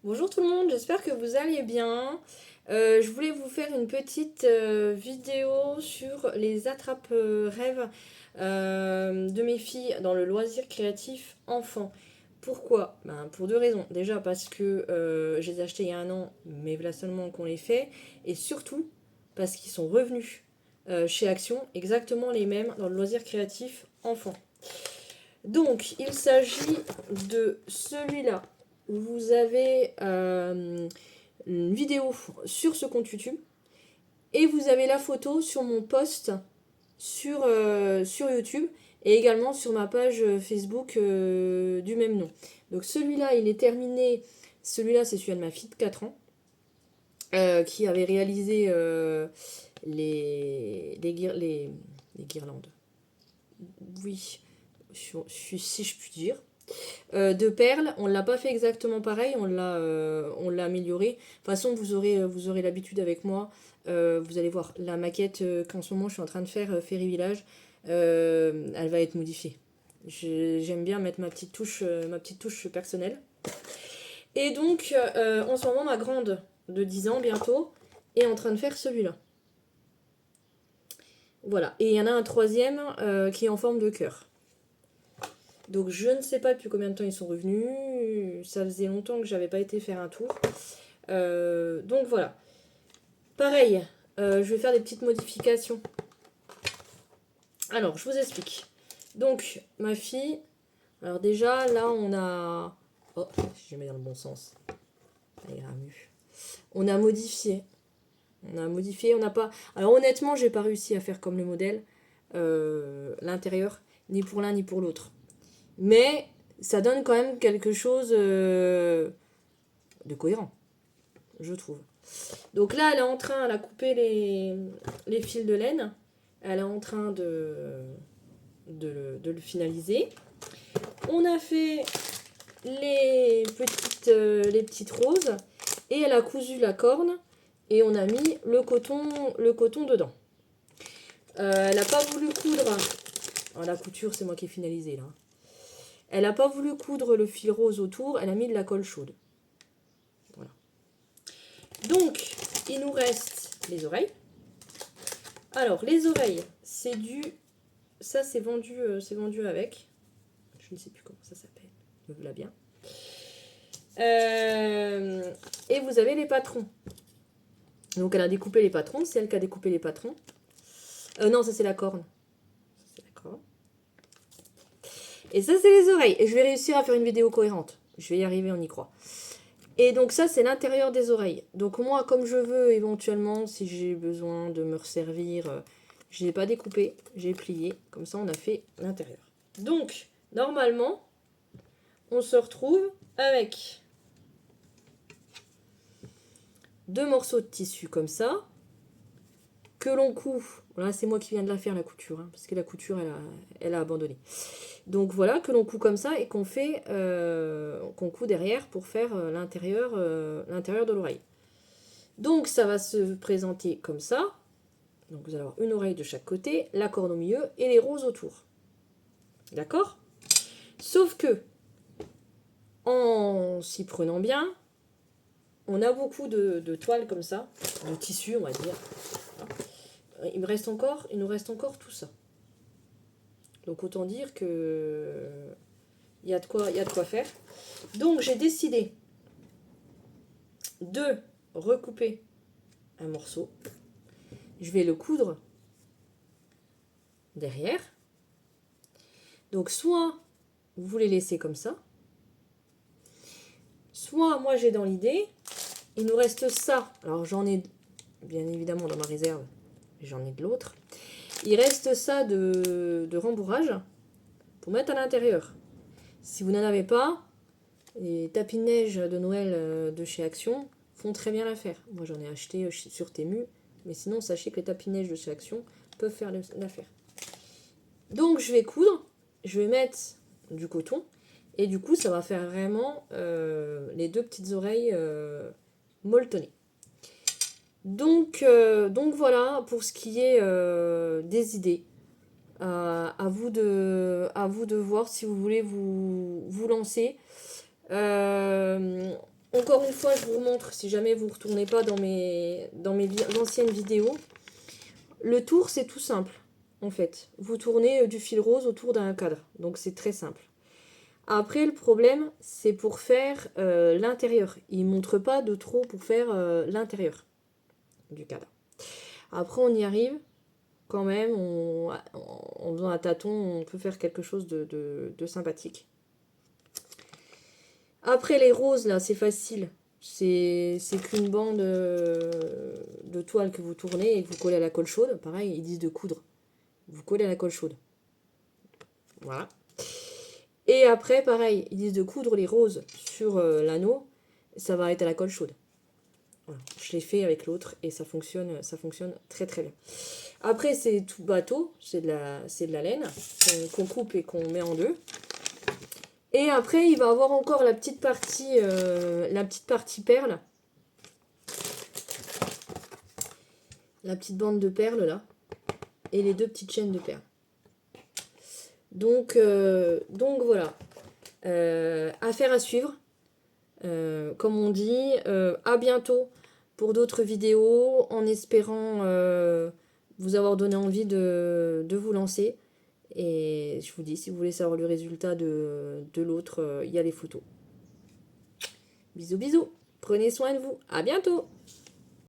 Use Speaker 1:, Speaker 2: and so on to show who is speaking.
Speaker 1: Bonjour tout le monde, j'espère que vous allez bien. Je voulais vous faire une petite vidéo sur les attrape-rêves de mes filles dans le loisir créatif enfant. Pourquoi? Pour deux raisons. Déjà parce que je les ai achetés il y a un an, mais voilà seulement qu'on les fait. Et surtout parce qu'ils sont revenus chez Action, exactement les mêmes dans le loisir créatif enfant. Donc, il s'agit de celui-là où vous avez une vidéo sur ce compte YouTube et vous avez la photo sur mon post sur YouTube et également sur ma page Facebook du même nom. Donc, celui-là, il est terminé. Celui-là, c'est celui de ma fille de 4 ans qui avait réalisé les guirlandes. Oui, si je puis dire. De perles, on ne l'a pas fait exactement pareil, on l'a amélioré. De toute façon, vous aurez l'habitude avec moi. Vous allez voir, la maquette qu'en ce moment je suis en train de faire, Fairy Village, elle va être modifiée. J'aime bien mettre ma petite touche personnelle. Et donc, en ce moment, ma grande de 10 ans bientôt est en train de faire celui-là. Voilà. Et il y en a un troisième qui est en forme de cœur. Donc je ne sais pas depuis combien de temps ils sont revenus. Ça faisait longtemps que j'avais pas été faire un tour. Donc voilà. Pareil, je vais faire des petites modifications. Alors, je vous explique. Donc, ma fille. Alors déjà, là, on a... Oh, je mets dans le bon sens. Ça ira mieux. On a modifié. On n'a pas... Alors honnêtement, j'ai pas réussi à faire comme le modèle. L'intérieur, ni pour l'un ni pour l'autre. Mais ça donne quand même quelque chose de cohérent, je trouve. Donc là, elle a coupé les fils de laine. Elle est en train de le finaliser. On a fait les petites roses. Et elle a cousu la corne. Et on a mis le coton dedans. Elle n'a pas voulu coudre. Alors, la couture, c'est moi qui ai finalisé là. Elle n'a pas voulu coudre le fil rose autour. Elle a mis de la colle chaude. Voilà. Donc, il nous reste les oreilles. Alors, les oreilles, c'est du... Ça, c'est vendu avec. Je ne sais plus comment ça s'appelle. Me voilà bien. Et vous avez les patrons. Donc, elle a découpé les patrons. C'est elle qui a découpé les patrons. Non, ça, c'est la corne. C'est la corne. Et ça, c'est les oreilles. Et je vais réussir à faire une vidéo cohérente. Je vais y arriver, on y croit. Et donc ça, c'est l'intérieur des oreilles. Donc moi, comme je veux, éventuellement, si j'ai besoin de me resservir, je n'ai pas découpé, j'ai plié. Comme ça, on a fait l'intérieur. Donc, normalement, on se retrouve avec deux morceaux de tissu comme ça, que l'on coud. Là, c'est moi qui viens de la faire, la couture, hein, parce que la couture, elle a abandonné. Donc voilà, que l'on coud comme ça et qu'on fait, qu'on coud derrière pour faire l'intérieur de l'oreille. Donc ça va se présenter comme ça. Donc vous allez avoir une oreille de chaque côté, la corne au milieu et les roses autour. D'accord? Sauf que, en s'y prenant bien, on a beaucoup de toiles comme ça, de tissu on va dire. Il nous reste encore tout ça. Donc autant dire que il y a de quoi faire. Donc j'ai décidé de recouper un morceau. Je vais le coudre derrière. Donc soit vous voulez laisser comme ça, soit moi j'ai dans l'idée, il nous reste ça. Alors j'en ai bien évidemment dans ma réserve, j'en ai de l'autre. Il reste ça de rembourrage pour mettre à l'intérieur. Si vous n'en avez pas, les tapis de neige de Noël de chez Action font très bien l'affaire. Moi j'en ai acheté sur Temu, mais sinon sachez que les tapis de neige de chez Action peuvent faire l'affaire. Donc je vais coudre, je vais mettre du coton, et du coup ça va faire vraiment les deux petites oreilles molletonnées. Donc voilà pour ce qui est des idées. À vous de voir si vous voulez vous lancer. On encore une fois, je vous montre, si jamais vous ne retournez pas dans mes anciennes vidéos. Le tour, c'est tout simple, en fait. Vous tournez du fil rose autour d'un cadre, donc c'est très simple. Après, le problème, c'est pour faire l'intérieur. Il ne montre pas de trop pour faire l'intérieur du cadre. Après, on y arrive. Quand même, en faisant un tâton, on peut faire quelque chose de sympathique. Après, les roses, là, c'est facile. C'est qu'une bande de toile que vous tournez et que vous collez à la colle chaude. Pareil, ils disent de coudre. Vous collez à la colle chaude. Voilà. Et après, pareil, ils disent de coudre les roses sur l'anneau. Ça va être à la colle chaude. Voilà. Je l'ai fait avec l'autre et ça fonctionne très très bien. Après, c'est tout bateau, c'est de la laine qu'on coupe et qu'on met en deux. Et après, il va avoir encore la petite partie perle. La petite bande de perles là. Et les deux petites chaînes de perles. Donc voilà. Affaire à suivre. Comme on dit, à bientôt pour d'autres vidéos, en espérant vous avoir donné envie de vous lancer. Et je vous dis, si vous voulez savoir le résultat de l'autre, il y a les photos. Bisous bisous, prenez soin de vous, à bientôt.